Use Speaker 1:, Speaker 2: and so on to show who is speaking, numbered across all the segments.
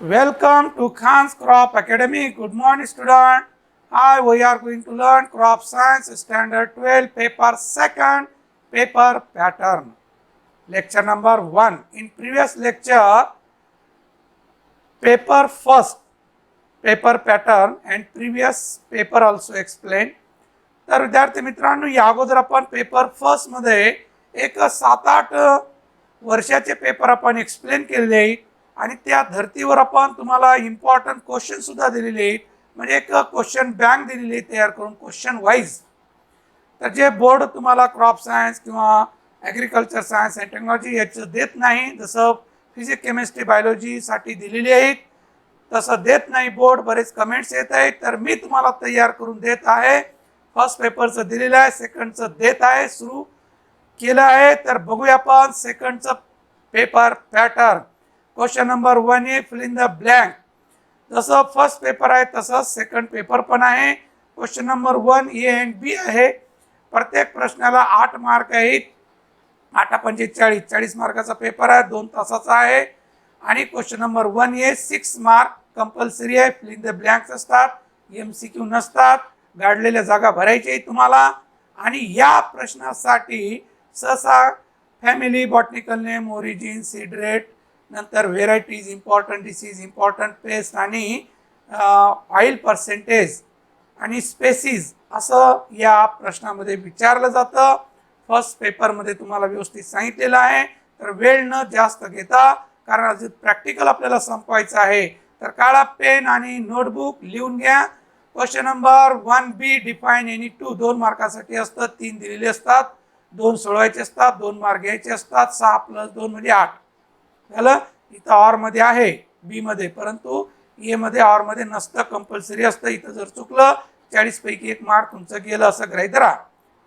Speaker 1: Welcome to Khan's Crop Academy. Good morning, student. Hi, we are going to learn Crop Science Standard 12, Paper 2nd, Paper Pattern. Lecture number 1. In previous lecture, Paper 1st, Paper Pattern and previous paper also explained. तर विद्यार्थी मित्रांनो, या अगोदर आपण paper first मध्ये एक 7-8 वर्षाचे paper आपण एक्सप्लेन केलेले आहेत आणि त्या धर्तीवर आपण तुम्हाला इम्पॉर्टंट क्वेश्चन सुद्धा दिलेले आहेत. म्हणजे एक क्वेश्चन बँक दिलेली आहे तयार करून क्वेश्चन वाईज. तर जे बोर्ड तुम्हाला क्रॉप सायन्स किंवा ॲग्रिकल्चर सायन्स अँड टेक्नॉलॉजी याचं देत नाही, जसं फिजिक्स केमिस्ट्री बायोलॉजीसाठी दिलेली आहेत तसं देत नाही बोर्ड. बरेच कमेंट्स येत आहेत, तर मी तुम्हाला तयार करून देत आहे. फर्स्ट पेपरचं दिलेलं आहे, सेकंडचं देत आहे, सुरू केलं आहे. तर बघूया आपण सेकंडचं पेपर पॅटर्न. क्वेश्चन नंबर 1 आहे फिल इन द ब्लँक. जसं फर्स्ट पेपर आहे तसंच सेकंड पेपर पण आहे. क्वेश्चन नंबर 1 ए अँड बी आहे. प्रत्येक प्रश्नाला 8 मार्क आहेत. 8 पंचे 40 मार्काचा पेपर आहे, 2 तासाचा आहे. आणि क्वेश्चन नंबर 1 ए 6 मार्क कंपल्सरी आहे. फिल इन द ब्लँक्स असतात, MCQ नसतात. गाडलेल्या जागा भरायच्या तुम्हाला. आणि या प्रश्नासाठी सहसा family, botanical name, origin, seed rate, नंतर varieties, important disease, important pest आणि ऑइल पर्सेंटेज आणि स्पेसीज असं या प्रश्नामध्ये विचारलं जातं. फर्स्ट पेपरमध्ये तुम्हाला व्यवस्थित सांगितलेलं आहे. तर वेळ न जास्त घेता, कारण अजून प्रॅक्टिकल आपल्याला संपवायचं आहे, तर काढा पेन आणि नोटबुक, लिहून घ्या. Question number 1B define any two. 2 मार्कासाठी असतं, 3 दिलेले असतात, 2 सोडवायचे असतात, 2 मार्क घ्यायचे असतात. 6 + 2 म्हणजे 8 झालं. इथं ऑर मध्ये आहे बी मध्ये, परंतु ए मध्ये ऑर मध्ये नसतं, कंपल्सरी असतं. इथं जर चुकलं 40 पैकी 1 मार्क तुमचं गेलं असं गृहीत धरा.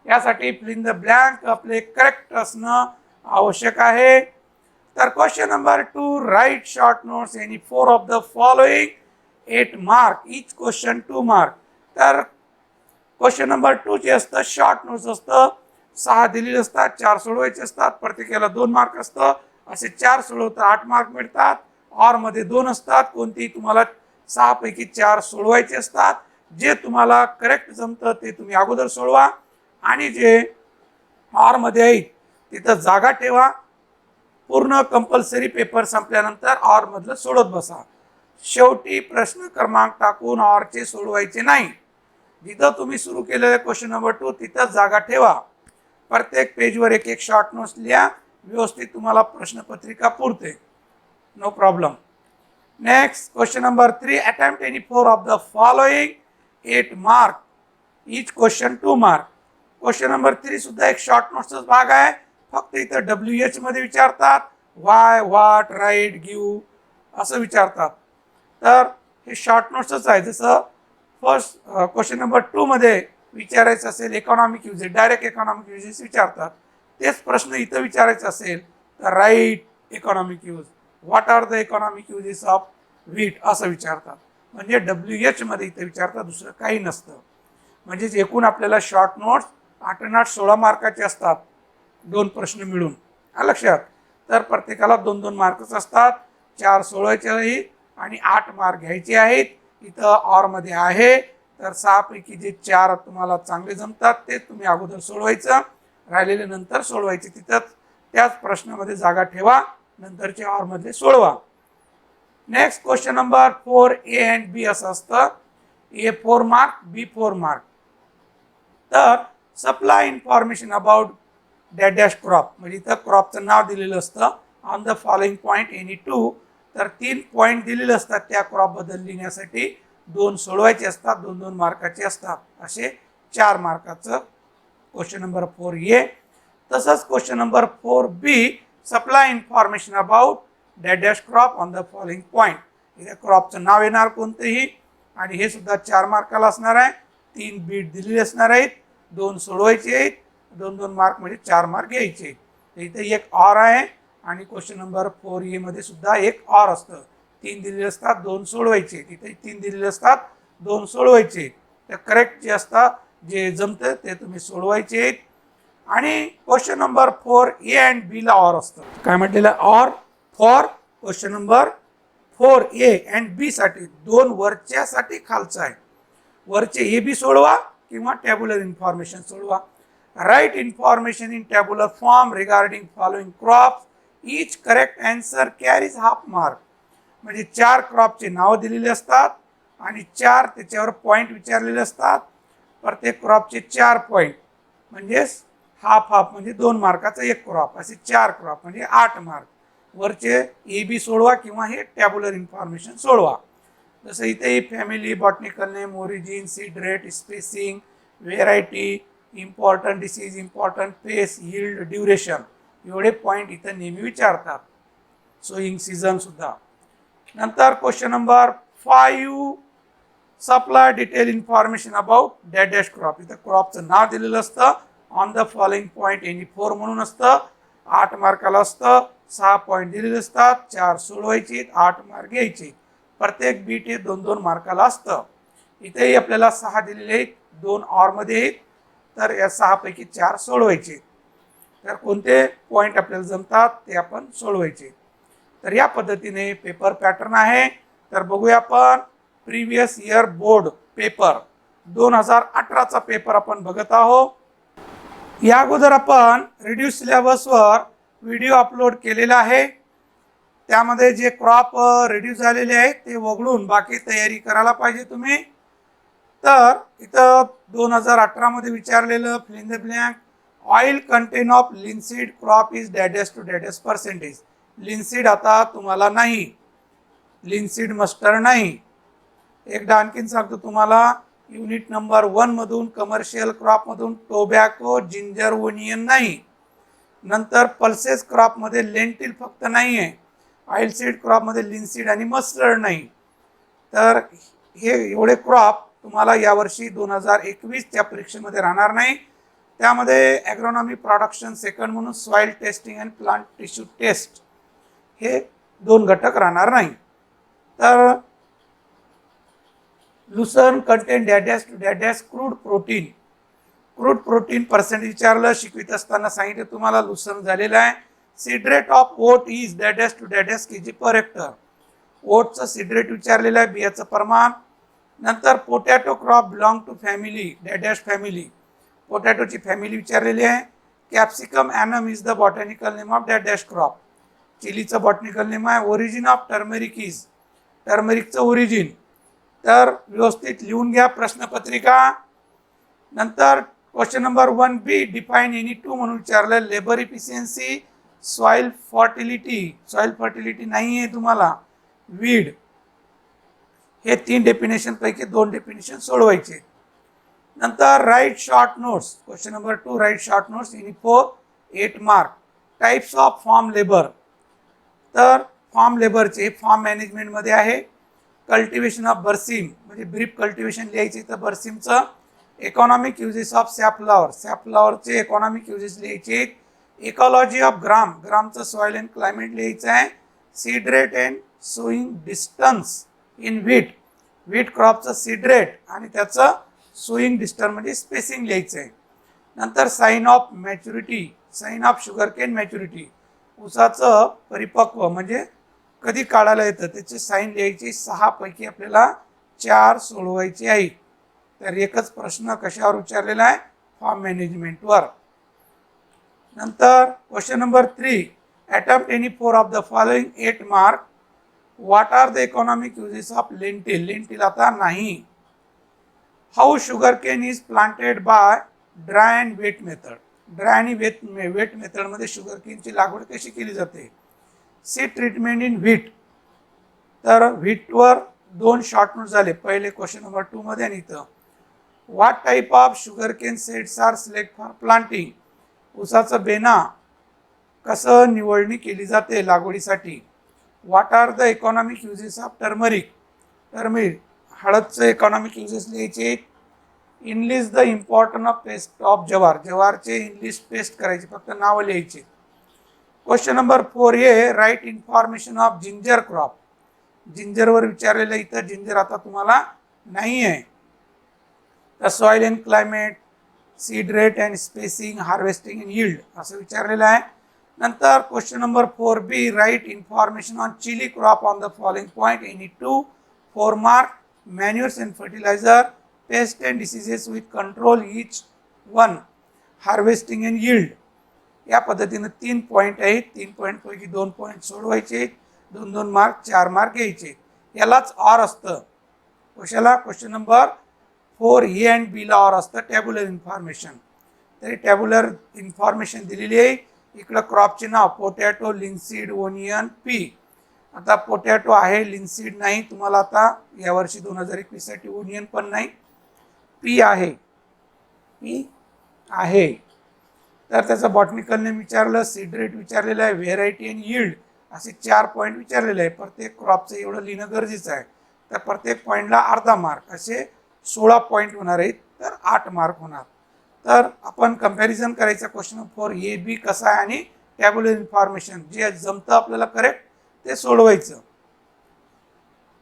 Speaker 1: यासाठी फिल इन द ब्लँक आपले करेक्ट असणं आवश्यक आहे. तर question number 2 right short notes any 4 of the following 8 mark each question 2 mark. तर क्वेश्चन नंबर 2 जे असतं शॉर्ट नोट्स असतं, 6 दिलेले असतात, 4 सोडवायचे असतात, प्रत्येकाला 2 मार्क असतं. असे 4 सोडवता 8 मार्क मिळतात. ऑर मध्ये 2 असतात, कोणतेही तुम्हाला 6 पैकी 4 सोडवायचे असतात. जे तुम्हाला करेक्ट जमतं ते तुम्ही अगोदर सोडवा आणि जे ऑर मध्ये आहे तिथं जागा ठेवा. पूर्ण कंपल्सरी पेपर संपल्यानंतर ऑर मधलं सोडत बसा. शेवटी प्रश्न क्रमांक टाकून ऑरचे सोडवायचे नाही. जिथं तुम्ही सुरू केलेलं क्वेश्चन नंबर 2 तिथं जागा ठेवा. प्रत्येक पेजवर एक शॉर्ट नोट्स लिहा. व्यवस्थित तुम्हाला प्रश्नपत्रिका पुरते, no problem. Next question number 3 attempt any 4 of the following 8 mark each question 2 mark. Question number 3 सुद्धा एक शॉर्ट नोट्सचा भाग आहे. फक्त इथं WH मध्ये विचारतात, वाय, व्हॉट, राईट, गिव्ह असं विचारतात. तर हे शॉर्ट नोट्सच आहे. जसं फर्स्ट क्वेश्चन नंबर 2 मध्ये विचारायचं असेल economic uses, direct economic uses विचारतात. तेच प्रश्न इथं विचारायचं असेल तर write economic use, what are the economic uses of wheat असं विचारतात. म्हणजे WH मध्ये इथं विचारतात, दुसरं काही नसतं. म्हणजेच एकूण आपल्याला शॉर्ट नोट्स 8 आणि 8 16 मार्काचे असतात, 2 प्रश्न मिळून. लक्षात. तर प्रत्येकाला 2-2 मार्कच असतात. 4 सोडवायचे आहेत आणि 8 मार्क घ्यायचे आहेत. इथं ऑर मध्ये आहे, तर 6 पैकी जे 4 तुम्हाला चांगले जमतात ते तुम्ही अगोदर सोडवायचं, राहिलेले नंतर सोडवायचे. तिथं त्याच प्रश्नामध्ये जागा ठेवा, नंतरचे ऑर मध्ये सोडवा. Next question number 4 A and B असं असतं. A 4 mark, B 4 mark. तर supply information about dash dash crop, म्हणजे इथं क्रॉपचं नाव दिलेलं असतं. On the following point any 2, तर 3 पॉईंट दिलेले असतात त्या क्रॉप बद्दल लिहिण्यासाठी. 2 सोडवायचे असतात, 2-2 मार्काचे असतात. असे 4 मार्काचं क्वेश्चन नंबर 4 ए. तसंच question number 4B supply information about dash dash crop on the following point. इथे क्रॉपचं नाव येणार कोणतेही आणि हे सुद्धा 4 मार्काला असणार आहे. 3 बीट दिलेले असणार आहेत, 2 सोडवायचे आहेत, 2-2 मार्क म्हणजे 4 मार्क घ्यायचे. इथे एक ऑर आहे आणि क्वेश्चन नंबर 4A मध्ये सुद्धा एक ऑर असतं. 3 दिलेले असतात, 2 सोडवायचे. तिथे 3 दिलेले असतात, 2 सोडवायचे. तर करेक्ट जे असतात, जे जमतं ते तुम्ही सोडवायचे. आणि question number 4 A and B ला ऑर असतं. काय म्हटलेलं, or for question number 4A and B साठी, दोन वरच्यासाठी खालचं आहे. वरचे ए बी सोडवा किंवा टॅब्युलर इन्फॉर्मेशन सोडवा. Write information in tabular form regarding following crops. Each correct answer carries half mark. म्हणजे 4 क्रॉपचे नाव दिलेले असतात आणि 4 त्याच्यावर पॉईंट विचारलेले असतात. प्रत्येक क्रॉपचे 4 पॉईंट म्हणजेच हाफ हाफ म्हणजे 2 मार्काचा एक क्रॉप, असे 4 क्रॉप म्हणजे 8 मार्क. वरचे ए बी सोडवा किंवा हे टॅब्युलर इन्फॉर्मेशन सोडवा. जसं इथे family, botanical name, origin, seed rate, spacing, variety, important disease, important pest, yield, duration, एवढे पॉईंट इथं नेहमी विचारतात. सोईंग सीझन सुद्धा. नंतर question number 5, supply detail information about dash dash crop. इथं क्रॉपचं नाव दिलेलं असतं. On the following point any 4 म्हणून असतं. 8 मार्काला असतं. 6 पॉईंट दिलेले असतात. 4 सोडवायचे, 8 मार्क घ्यायचे. प्रत्येक बीट हे 2-2 मार्काला असतं. इथेही आपल्याला 6 दिलेले आहेत, 2 ऑर मध्ये आहेत. तर या 6 पैकी 4 सोडवायचे. तर कोणते पॉईंट आपल्याला जमतात ते आपण सोडवायचे. तर या पद्धतीने पेपर पॅटर्न आहे. तर बघूया आपण प्रीवियस इयर बोर्ड पेपर 2018चा पेपर आपण बघत आहोत. या अगोदर आपण रिड्यूस सिलेबसवर व्हिडिओ अपलोड केलेला आहे. त्यामध्ये जे क्रॉप रिड्यूस झालेले आहेत ते वगळून बाकी तयारी करायला पाहिजे तुम्ही. तर इथं 2018 मध्ये विचारलेलं fill in the blank. Oil content of linseed crop is dash dash to dash dash percentage. Linseed आता तुम्हाला नाही, लिनसीड मस्टर्ड नाही. एकदा आणखीन सांगतो तुम्हाला, युनिट नंबर 1 मधून कमर्शियल क्रॉप मधून टोबॅको, जिंजर, ओनियन नाही. नंतर पल्सेस क्रॉप मध्ये लेंटिल फक्त नाही आहे. ऑइल सीड क्रॉप मध्ये लिनसीड आणि मस्टर्ड नाही. तर हे एवढे क्रॉप तुम्हाला यावर्षी 2021च्या परीक्षेमध्ये राहणार नाही. त्यामध्ये ॲग्रोनॉमी प्रोडक्शन सेकंड म्हणून soil testing and plant tissue test हे 2 घटक राहणार नाही. तर lucerne content dash dash to dash dash crude protein. Crude protein percentage विचारलं, शिकवित असताना सांगितलं तुम्हाला लुसर्न झालेलं आहे. Seed rate of oat is dash dash to dash dash KG per hectare. ओटचं सिड्रेट विचारलेलं आहे, बियाचं प्रमाण. नंतर potato crop belong to family dash dash family. पोटॅटोची फॅमिली विचारलेली आहे. Capsicum annuum is the botanical name of dash dash crop. चिलीचं बॉटनिकल नेम आहे. Origin of turmeric is. टर्मेरिकचं ओरिजिन. तर व्यवस्थित लिहून घ्या प्रश्नपत्रिका. नंतर question number 1B define any 2 म्हणून विचारलं. Labour efficiency, soil fertility. Soil fertility नाही आहे तुम्हाला. वीड. हे 3 डेफिनेशन पैकी 2 डेफिनेशन सोडवायचे. नंतर right short notes. Question number 2 right short notes any 4 8 mark. Types of farm labour. तर फार्म लेबरचे फार्म मॅनेजमेंटमध्ये आहे. कल्टिवेशन ऑफ बर्सिम म्हणजे ब्रीफ कल्टिवेशन लिहायचे. तर बर्सिमचं इकॉनॉमिक युजेस ऑफ सॅपफ्लॉवर. सॅपफ्लॉवरचे इकॉनॉमिक युजेस लिहायचे. Ecology of gram. ग्रामचं सॉइल अँड क्लायमेट लिहायचं आहे. Seed rate and sowing distance in wheat. Wheat क्रॉपचं सीड रेट आणि त्याचं सोईंग डिस्टन्स म्हणजे स्पेसिंग लिहायचं आहे. नंतर sign of maturity. Sign of sugarcane maturity. ऊसाचं परिपक्व म्हणजे कधी काढायला येतं त्याचे साईन लिहायचे. 6 पैकी आपल्याला 4 सोडवायचे आहे. तर एकच प्रश्न कशावर विचारलेला आहे? फार्म मॅनेजमेंटवर. नंतर question number 3 attempt any 4 of the following 8 mark. What are the economic uses of lentil. Lentil आता नाही. How sugarcane is planted by dry and wet method. Dry आणि वेट मेथडमध्ये शुगरकेनची लागवड कशी केली जाते. Seed treatment in wheat. तर व्हीटवर 2 शॉर्ट नोट झाले. पहिले क्वेश्चन नंबर 2 मध्ये आणि इथं. What type of sugarcane seeds are select for planting. ऊसाचं बेना कसं निवडणी केली जाते लागवडीसाठी. What are the economic uses of turmeric. Turmeric हळदचं इकॉनॉमिक युजेस लिहायचे. Enlist the importance of pest of jowar. जवारचे इनलिस्ट पेस्ट करायचे, फक्त नावं लिहायचे. Question number 4A right information of ginger crop. जिंजरवर विचारलेलं इथं जिंजर आता तुम्हाला नाही आहे. तर soil and climate, seed rate and spacing, harvesting and yield असं विचारलेलं आहे. नंतर question number 4B, write information on chilli crop on the following point. Any 2, 4 mark. Manures and fertiliser, pest and diseases with control each one, harvesting and yield. या पद्धतीने 3 point आहेत. 3 point पैकी 2 point सोडवायचे, 2-2 mark, 4 mark घ्यायचे. यालाच or असतं. कशाला? Question number 4A and B ला ऑर असतं, टॅब्युलर इन्फॉर्मेशन. तरी टॅब्युलर इन्फॉर्मेशन दिलेली आहे. इकडं क्रॉपचे नाव पोटॅटो, लिनसीड, ओनियन, पी. आता पोटॅटो आहे, लिनसीड नाही तुम्हाला आता यावर्षी 2021 साठी. ओनियन पण नाही, पी आहे. पी आहे. तर त्याचं बॉटनिकल नेम विचारलं, सीड रेट विचारलेलं आहे, व्हेरायटी अँड यील्ड असे 4 पॉईंट विचारलेले आहे. प्रत्येक क्रॉपचं एवढं लिहिणं गरजेचं आहे. तर प्रत्येक पॉईंटला अर्धा मार्क, असे 16 पॉईंट होणार आहेत. तर 8 मार्क होणार. तर आपण कंपॅरिझन करायचं क्वेश्चन 4AB कसा आहे आणि टॅब्युलर इन्फॉर्मेशन जे जमतं आपल्याला करेक्ट ते सोडवायचं.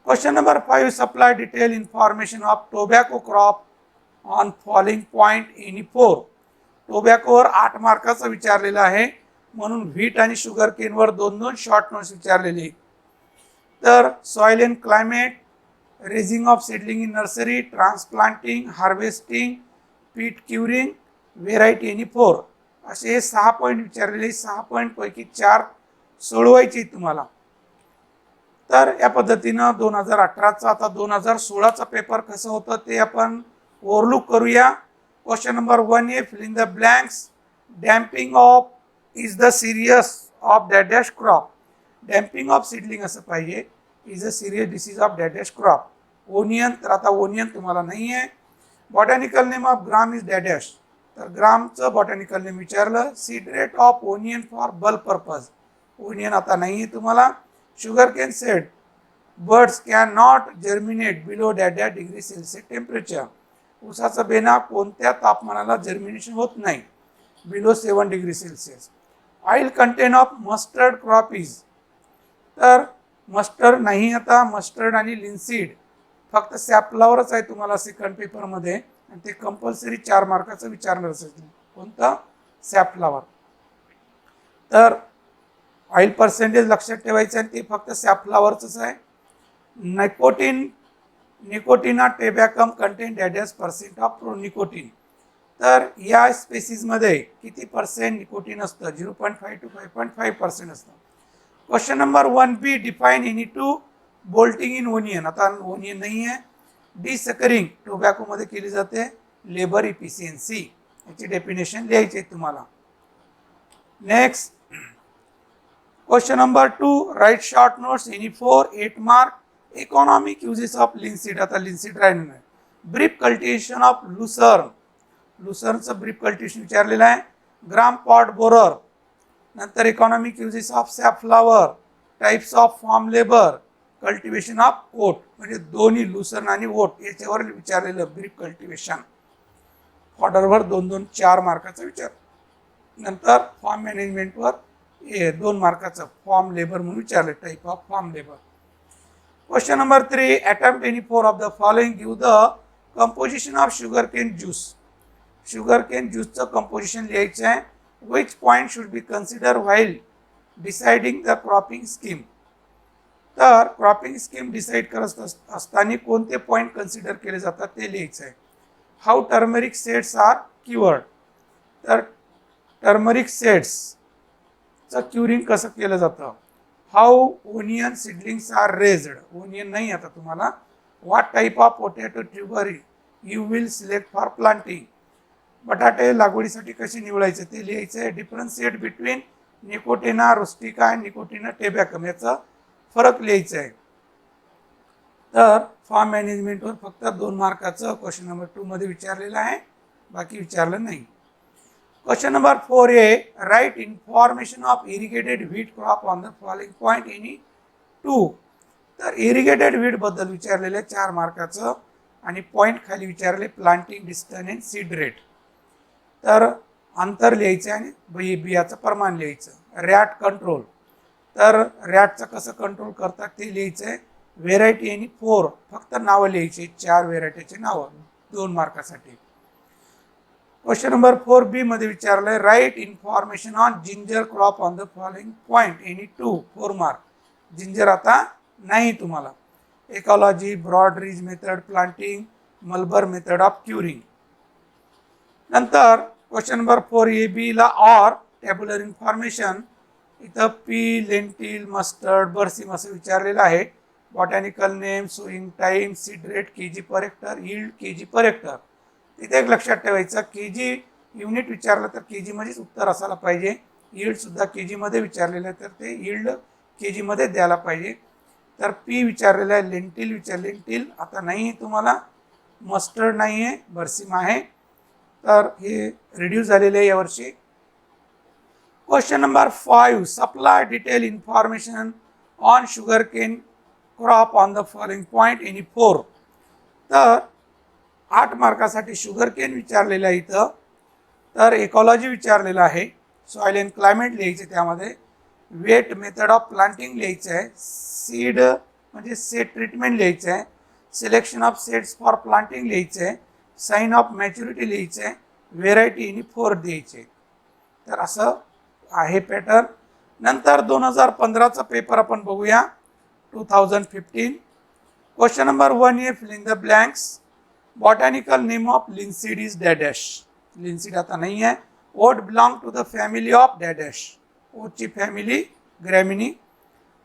Speaker 1: Question number 5, supply detail information of tobacco crop on following point any 4. टोबॅकोवर 8 मार्काचं विचारलेलं आहे, म्हणून व्हीट आणि शुगर केनवर 2-2 शॉर्ट नोट्स विचारलेले. तर soil and climate, raising of seedling in nursery, transplanting, harvesting, पीट क्युरिंग, व्हेरायटी एनी 4 असे 6 पॉईंट विचारलेले. 6 पॉईंट पैकी 4 सोडवायचे तुम्हाला. तर या पद्धतीनं 2018चा आता 2016चा पेपर कसं होतं ते आपण ओव्हरलुक करूया. Question number 1A, fill in the blanks. Damping off is the serious of dash dash crop. Damping off seedling असं पाहिजे. Is a serious disease of dash dash crop. Onion, तर आता ओनियन तुम्हाला नाही आहे. Botanical name of gram is dash dash. तर ग्रामचं botanical name विचारलं. Seed rate of onion for bulb purpose. Onion आता नाही आहे तुम्हाला. Sugar cane said birds can not germinate below dash dash degree Celsius temperature. ऊसाचं बेना कोणत्या तापमानाला जर्मिनेशन होत नाही, below 7 degree Celsius. Oil content of mustard crop is. तर मस्टर्ड नाही आता. मस्टर्ड आणि लिनसीड फक्त सॅपलावरच आहे तुम्हाला सेकंड पेपरमध्ये, आणि ते कंपल्सरी 4 मार्काचं विचारणार असेल. कोणतं? सॅपलावर. तर ऑइल पर्सेंटेज लक्षात ठेवायचं आहे, ते फक्त सॅपलावरच आहे. निकोटिना टेबॅकम कंटेन डॅश % ऑफ निकोटीन. तर या स्पेसीजमध्ये किती पर्सेंट निकोटीन असतं? 0.5 to 5.5% असतं. Question number 1B, define any 2 bolting in onion. आता ओनियन नाही आहे. डिसकरिंग टोबॅकोमध्ये केली जाते. लेबर इफिशियन्सी याची डेफिनेशन लिहायची आहे तुम्हाला. Next question number 2, right short notes any 4, 8 mark. Economic uses of linseed. आता लिनसीड राहिलं नाही. Brief cultivation of lucerne. लुसर्नचं ब्रीफ कल्टिवेशन विचारलेलं आहे. Gram pod borer. नंतर economic uses of safflower, types of farm labour, cultivation of oat. म्हणजे दोन्ही Lucerne आणि ओट याच्यावर विचारलेलं ब्रीफ कल्टिवेशन. ऑर्डरवर 2-2, 4 मार्काचा विचार. नंतर फार्म मॅनेजमेंटवर 2 मार्काचं फॉर्म लेबर म्हणून विचारले, type of farm labour. Question number 3, attempt any 4 of the following. Give the composition of sugar cane juice. Sugar cane ज्यूसचं कंपोजिशन लिहायचं आहे. Which point should be consider while deciding the cropping scheme. तर cropping scheme decide करत असताना कोणते point consider केले जातात ते लिहायचं आहे. How turmeric seeds are cured. तर टर्मरिक सेड्सचं क्युरिंग कसं केलं जातं. How onion seedlings are raised. Onion नाही आता तुम्हाला. What type of potato tuber you will select for planting. बटाटे लागवडीसाठी कसे निवडायचे ते लिहायचं आहे. डिफरन्शिएट बिटवीन निकोटिना रुस्टिका आणि निकोटिना टेबॅकम याचा फरक लिहायचा आहे. तर फार्म मॅनेजमेंटवर फक्त 2 मार्काचं क्वेश्चन नंबर 2 मध्ये विचारलेलं आहे, बाकी विचारलं नाही. Question number 4A, right information of irrigated wheat crop on the following point any 2. तर इरिगेटेड व्हीट बद्दल विचारलेले 4 मार्काचं, आणि पॉईंट खाली विचारले planting distance and seed rate. तर अंतर लिहायचं आणि बियाचं प्रमाण लिहायचं. Rat control. तर रॅटचं कसं कंट्रोल करतात ते लिहायचं आहे. व्हेरायटी आणि 4 फक्त नावं लिहायची, 4 व्हेरायटीचे नावं 2 मार्कासाठी. क्वेश्चन नंबर 4B मध्ये विचारलंय right information on ginger crop on the following point any 2 4 mark. Ginger आता नाही तुम्हाला. Ecology, broad ridge method, planting, Malabar method of curing. नंतर क्वेश्चन नंबर 4AB ला ऑर टॅब्युलर इन्फॉर्मेशन इथं पी, लेंटिल, मस्टर्ड, बर्सिम असं विचारलेलं आहे. Botanical name, sowing time, seed rate KG per hectare, yield KG per hectare. तिथे एक लक्षात ठेवायचं केजी युनिट विचारलं तर केजी मध्येच उत्तर असायला पाहिजे. यील्ड सुद्धा केजी मध्ये विचारलेलं आहे तर ते यील्ड केजी मध्ये द्यायला पाहिजे. तर पी विचारलेलं आहे, लेंटिल आता नाही आहे तुम्हाला, मस्टर्ड नाही आहे, बर्सिम आहे. तर हे रिड्यूस झालेले आहे यावर्षी. Question number 5 supply detail information on sugar cane crop on the following point any 4. तर 8 मार्कासाठी शुगर केन विचारलेलं आहे इथं. तर इकॉलॉजी विचारलेलं आहे, सॉइल अँड क्लायमेट लिहायचे, त्यामध्ये वेट मेथड ऑफ प्लांटिंग लिहायचं आहे, सीड म्हणजे सीड ट्रीटमेंट लिहायचं आहे, selection of seeds for planting लिहायचं आहे, साइन ऑफ मॅच्युरिटी लिहायचं आहे, व्हेरायटी इन 4 द्यायचे. तर असं आहे पॅटर्न. नंतर 2015चा पेपर आपण बघूया. 2015 question number 1A fill in the blanks. Botanical name of linseed is dash dash. Linseed आता नाही आहे. Oat belong to the family of dash dash. ओटची family gramineae.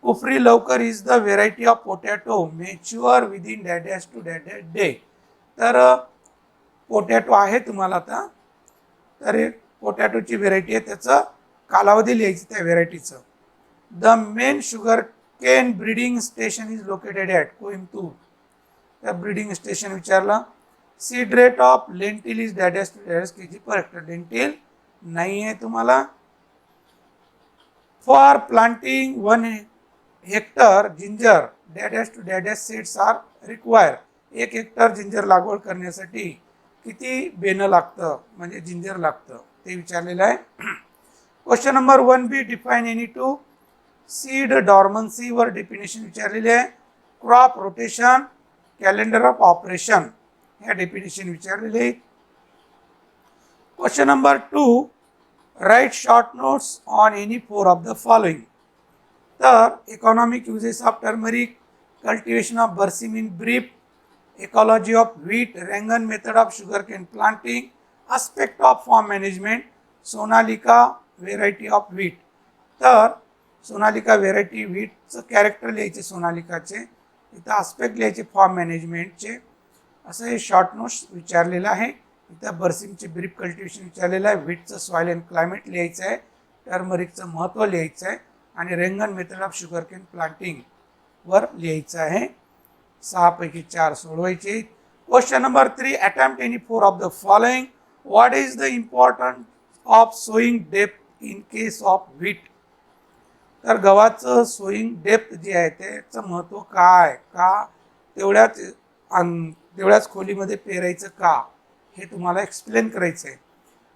Speaker 1: Kufri Lavkar is the variety of potato mature within dash dash to dash dash day. तर potato आहे तुम्हाला आता. तर पोटॅटोची variety आहे, त्याचं कालावधी लिहायची त्या व्हेरायटीचं. The main sugar cane breeding station is located at Coimbatore. त्या ब्रीडिंग स्टेशन विचारलं. Seed rate of lentil is dash dash to dash dash KG per hectare. Lentil नाही आहे तुम्हाला. For planting 1 hectare ginger dash dash to dash dash seeds are require. 1 hectare ginger लागवड करण्यासाठी किती बेनं लागतं म्हणजे जिंजर लागतं ते विचारलेलं आहे. Question number 1B define any 2. Seed dormancy वर डेफिनेशन विचारलेली आहे. Crop rotation, calendar of operation ह्या डेफिनेशन विचारलेले आहेत. Question number 2 right short notes on any 4 of the following. तर economic uses of turmeric, cultivation of berseem in brief, ecology of wheat, Rangan method of sugarcane planting, aspect of farm management, Sonalika variety of wheat. तर Sonalika variety व्हीटचं character लिहायचे सोनालिकाचे, इथं aspect लिहायचे form मॅनेजमेंटचे. असं हे short notes विचारलेलं आहे. इथं बर्सिमचे brief cultivation विचारलेलं आहे, व्हीटचं सॉइल अँड क्लायमेट लिहायचं आहे, टर्मरिकचं महत्त्व लिहायचं आहे आणि रेंगन मेथड ऑफ शुगरकेन प्लांटिंग वर लिहायचं आहे. 6 पैकी 4 सोडवायचे. Question number 3 attempt any 4 of the following. What is the importance of sowing depth in case of wheat. तर गव्हाचं सोईंग डेप्थ जे आहे त्याचं महत्त्व काय, का तेवढ्याच खोलीमध्ये पेरायचं का, हे तुम्हाला एक्सप्लेन करायचं आहे.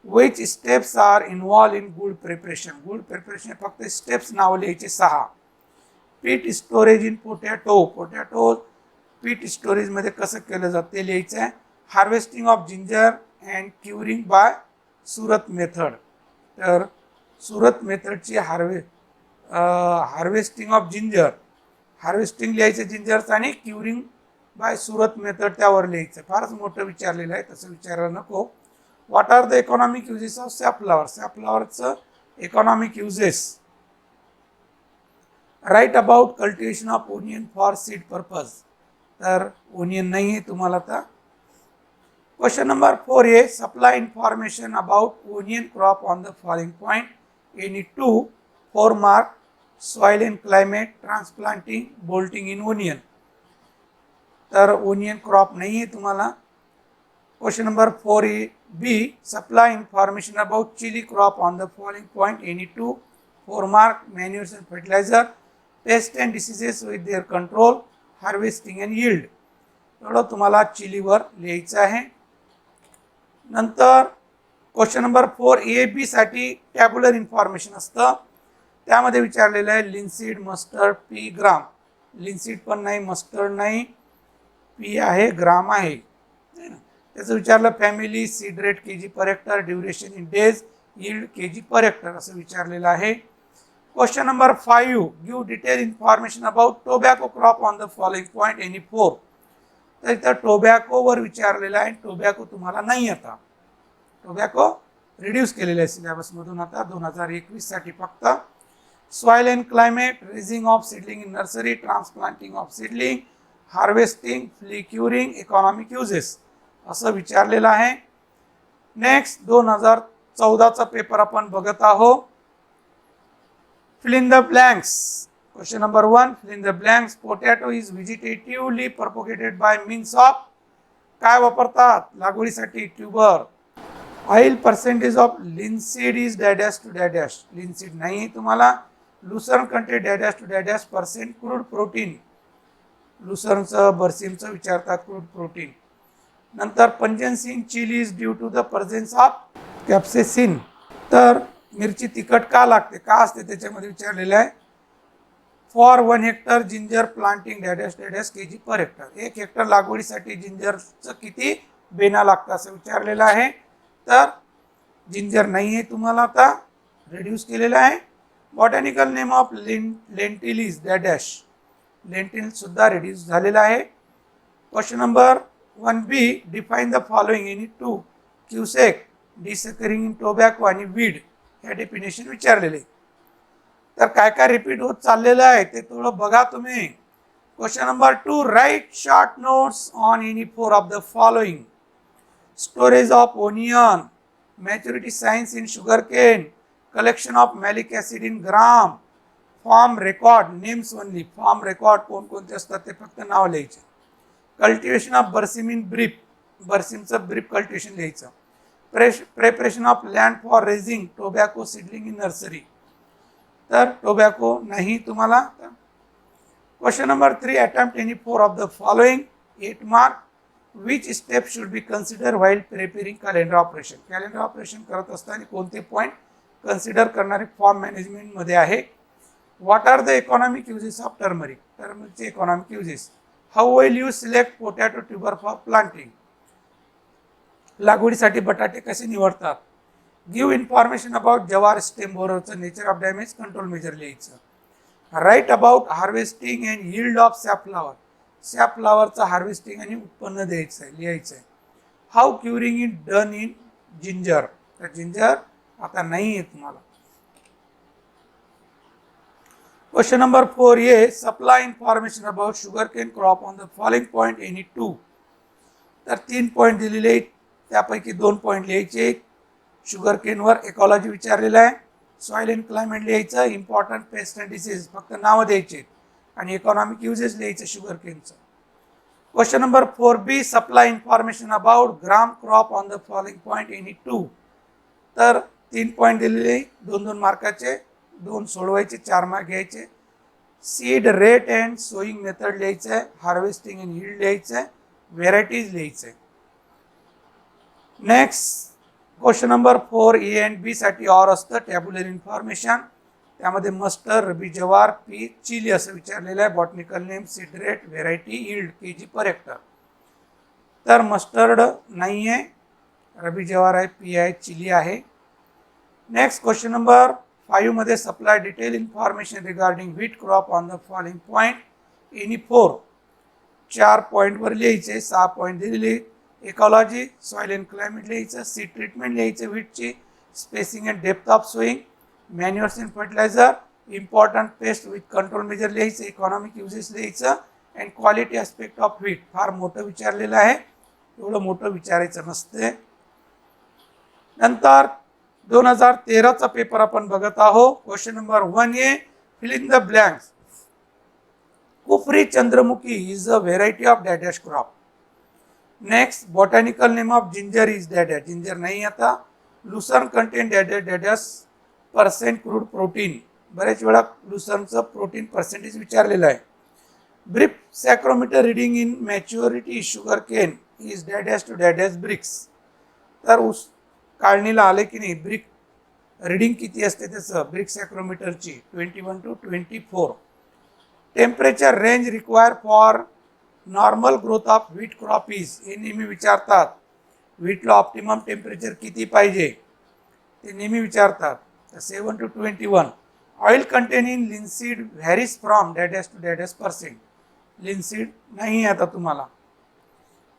Speaker 1: Which steps are involved in good preparation. Good preparation फक्त स्टेप्स नाव लिहायचे 6. पीट स्टोरेज इन पोटॅटो. पोटॅटो पीट स्टोरेजमध्ये कसं केलं जातं ते लिहायचं आहे. Harvesting of ginger and curing by Surat method. तर सुरत मेथडची हार्वेस्टिंग ऑफ जिंजर, हार्वेस्टिंग लिहायचं जिंजरचं आणि क्युरिंग बाय सुरत मेथड त्यावर लिहायचं. फारच मोठं विचारलेलं आहे, तसं विचारायला नको. What are the economic uses of safflower. सॅपफ्लॉवरचं economic uses. Right about cultivation of onion for seed purpose. तर ओनियन नाही आहे तुम्हाला आता. Question number 4A supply information about onion crop on the following point any 2 4 mark. Soil and climate, transplanting, bolting in onion. तर onion crop नाही आहे तुम्हाला. Question number 4B supply information about chilli crop on the following point any 2 4 mark. Manures and fertiliser, pest and diseases with their control, harvesting and yield. एवढं तुम्हाला चिलीवर लिहायचं आहे. नंतर question number 4AB साठी tabular information असतं, त्यामध्ये विचारलेलं आहे लिनसीड, मस्टर्ड, पी, ग्राम. लिनसीड पण नाही, मस्टर्ड नाही, पी आहे, ग्राम आहे. त्याचं विचारलं family, seed rate KG per hectare, duration in days, yield KG per hectare असं विचारलेलं आहे. Question number 5, give detail information about tobacco crop on the following point any 4. तर इथं टोबॅकोवर विचारलेलं आहे. टोबॅको तुम्हाला नाही आता, टोबॅको रिड्यूस केलेलं आहे सिलेबसमधून आता 2021 साठी फक्त. Soil and climate, raising of seedling in nursery, transplanting of seedling, harvesting, flue curing, economic uses असं विचारलेलं आहे. नेक्स्ट 2014चा पेपर आपण बघत आहोत. fill in the blanks. Question number 1, fill in the blanks. Potato is vegetatively propagated by means of काय वापरतात लागवडीसाठी? Tuber. Oil percentage of linseed is dash dash to dash dash. Linseed नाही तुम्हाला. Lucerne content dash dash to dash dash percent crude protein. लुसर्नचं बर्सिमचं विचारतात crude protein. नंतर pungency in chilli is due to the presence of capsaicin. तर मिरची तिखट का लागते, का असते त्याच्यामध्ये विचारलेलं आहे. For 1 hectare ginger planting dash dash KG per hectare. 1 hectare लागवडीसाठी जिंजरचं किती बेना लागतं असं विचारलेलं आहे. तर जिंजर नाही आहे तुम्हाला आता, रिड्यूस केलेलं आहे. Botanical name of lentil is dash dash. Lentil सुद्धा रिड्यूस झालेला आहे. Question number 1B, define the following any 2 cusec desuckering in tobacco आणि वीड हे डेफिनेशन विचारलेले. तर काय काय रिपीट होत चाललेलं आहे ते थोडं बघा तुम्ही. Question number 2, right short notes on any 4 of the following. Storage of onion, maturity signs in sugar cane, collection of malic acid in gram, form record, names only. Form record कोणकोणते असतात ते फक्त नाव लिहायचे. Cultivation of berseem in brief, बर्सिमचं brief cultivation लिहायचं. Preparation of land for raising tobacco seedling in nursery. तर tobacco नाही तुम्हाला. Question number 3, attempt any 4 of the following 8 mark. Which step should be consider while preparing calendar operation. Calendar operation करत असताना कोणते point consider करणारे form मॅनेजमेंटमध्ये आहे. What are the economic uses of turmeric. टर्मरिकचे economic uses. How will you select potato tuber for planting. लागवडीसाठी बटाटे कसे निवडतात. Give information about jowar stem बोररचं nature of damage control measure लिहायचं. Right about harvesting and yield of safflower. सॅपफ्लावरचं harvesting आणि उत्पन्न द्यायचं आहे, लिहायचं आहे. How curing is done in ginger. तर जिंजर आता नाही आहे तुम्हाला. Question number 4A, supply information about sugar cane crop on the following point any 2. तर 3 पॉईंट दिलेले आहेत, त्यापैकी 2 पॉईंट लिहायचे. शुगर केनवर इकॉलॉजी विचारलेलं आहे. सॉइल अँड क्लायमेट लिहायचं. इम्पॉर्टंट पेस्ट अँड डिसीज फक्त नावं द्यायचे आणि इकॉनॉमिक युजेस लिहायचं शुगर केनचं. Question number 4B, supply information about gram crop on the following point any 2. तर 3 पॉईंट दिलेले, 2-2 मार्काचे, 2 सोडवायचे, 4 मार्क घ्यायचे. Seed rate and sowing method लिहायचं आहे. हार्वेस्टिंग अँड यील्ड लिहायचं आहे. व्हेरायटीज लिहायचं आहे. Next question number 4A and B साठी ऑर असतं टॅब्युलर इन्फॉर्मेशन. त्यामध्ये मस्टर्ड, रबी जवार, पी, चिली असं विचारलेलं आहे. Botanical name, seed rate, variety, yield KG per hectare. तर मस्टर्ड नाही आहे, रबी जवार आहे, पी आहे, चिली आहे. नेक्स्ट क्वेश्चन नंबर 5 मध्ये supply detail information regarding wheat crop on the following point any 4. 4 पॉईंटवर लिहायचे, 6 पॉईंट दिलेले. इकॉलॉजी, सॉइल अँड क्लायमेट लिहायचं. सीड ट्रीटमेंट लिहायचं व्हीटची. Spacing and depth of sowing, manures and fertiliser, important pest with control measure लिहायचं. Economic uses लिहायचं. And quality aspect of wheat. फार मोठं विचारलेलं आहे, एवढं मोठं विचारायचं नसते. नंतर 2013चा पेपर आपण बघत आहोत. Question number 1A, fill in the blanks. Kufri Chandramukhi is a variety of dash dash crop. Next botanical name of ginger is dash dash. Ginger नाही आता. Lucerne content dash dash dash dash percent crude protein. बरेच वेळा लुसर्नचं प्रोटीन पर्सेंटेज विचारलेलं आहे. Brix saccharometer reading in maturity sugar cane is dash dash to dash dash brix. तर ऊस काढणीला आले की नाही, ब्रिक रिडिंग किती असते त्याचं ब्रिक सॅक्रोमीटरची 21 to 24. Temperature range require for normal growth of wheat crop is. हे नेहमी विचारतात. व्हीटला ऑप्टिमम टेम्परेचर किती पाहिजे ते नेहमी विचारतात. तर 7 to 21. Oil containing linseed varies from dash dash to dash dash percent. Linseed नाही आता तुम्हाला.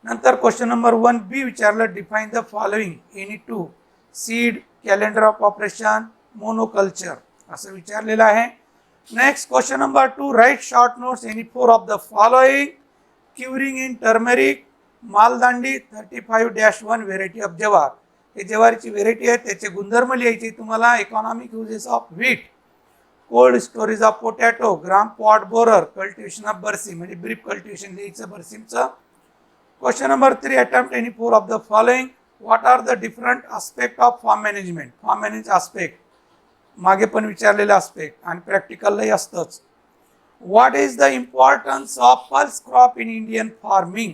Speaker 1: नंतर क्वेश्चन नंबर 1B विचारलं, define the following any two seed, calendar of operation, monoculture असं विचारलेलं आहे. Next question number 2, right short notes any 4 of the following. Curing in turmeric, Maldandi 35-1 variety of jowar. हे ज्वारीची व्हेरायटी आहे, त्याचे गुणधर्म लिहायचे तुम्हाला. Economic uses of wheat, cold storage of potato, gram pod borer, cultivation of berseem म्हणजे ब्रीफ कल्टिवेशन लिहायचं बरसीमचं. Question number 3, attempt any 4 of the following. What are the different aspect of farm management. Farm manage aspect मागे पण विचारलेलं aspect आणि प्रॅक्टिकललाही असतंच. What is the importance of pulse crop in Indian farming.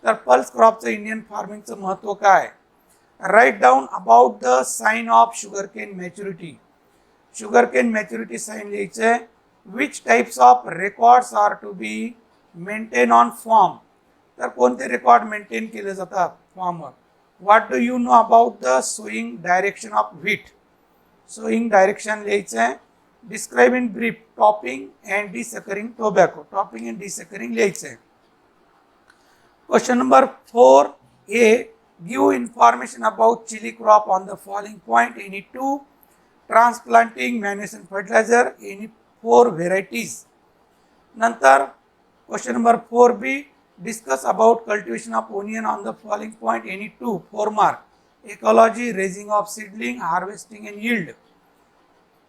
Speaker 1: तर pulse क्रॉपचं इंडियन फार्मिंगचं महत्त्व काय. Right down about the sign of sugarcane maturity. Sugarcane maturity sign लिहायचं आहे. Which types of records are to be maintain on farm. तर कोणते record maintain केले जातात फॉर्मवर. What do you know about the sowing direction of wheat. Sowing direction लिहायचं आहे. Describe in brief topping and desuckering tobacco. Topping and desuckering लिहायचं आहे. Question number 4A, give information about chilli crop on the following point any two. Transplanting, manual fertiliser, any 4 varieties. नंतर question number 4B, discuss about cultivation of onion on the following point any to. 4 mark. Ecology, raising of seedling, harvesting and yield.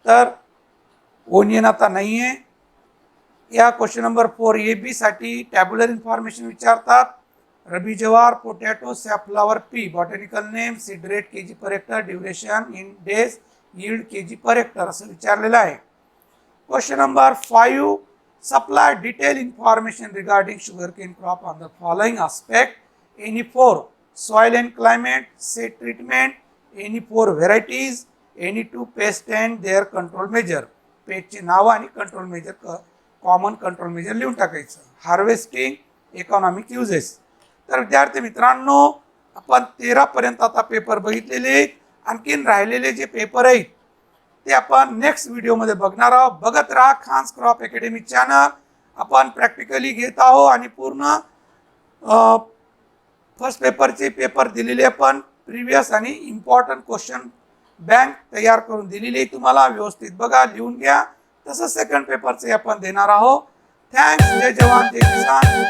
Speaker 1: तर onion आता नाही आहे. या question number 4AB साठी tabular information विचारतात. Rabi jowar, potato, safflower pea. Botanical name, seed rate KG per hectare, duration in days, yield KG per hectare असं विचारलेलं आहे. Question number 5, supply detail information regarding sugarcane crop on the following aspect any 4. Soil and climate, sett treatment, any 4 varieties, any 2 pest and their control measure. पेस्टचे नाव आणि control measure, common control measure लिहून टाकायचं. Harvesting, economic uses. तर विद्यार्थी मित्रांनो, आपण 13 पर्यंत आता पेपर बघितलेले आहेत. आणखीन राहिलेले जे पेपर आहेत ते आपण नेक्स्ट व्हिडिओमध्ये बघणार आहोत. बघत राहा खान्स क्रॉप अकॅडमी चॅनल. आपण प्रॅक्टिकली घेत आहोत आणि पूर्ण फर्स्ट पेपरचे पेपर दिलेले आपण प्रिव्हियस आणि इम्पॉर्टंट क्वेश्चन बँक तयार करून दिलेली आहे तुम्हाला. व्यवस्थित बघा, लिहून घ्या. तसंच सेकंड पेपरचे आपण देणार आहोत. थँक्स. जय जवान जय किसान.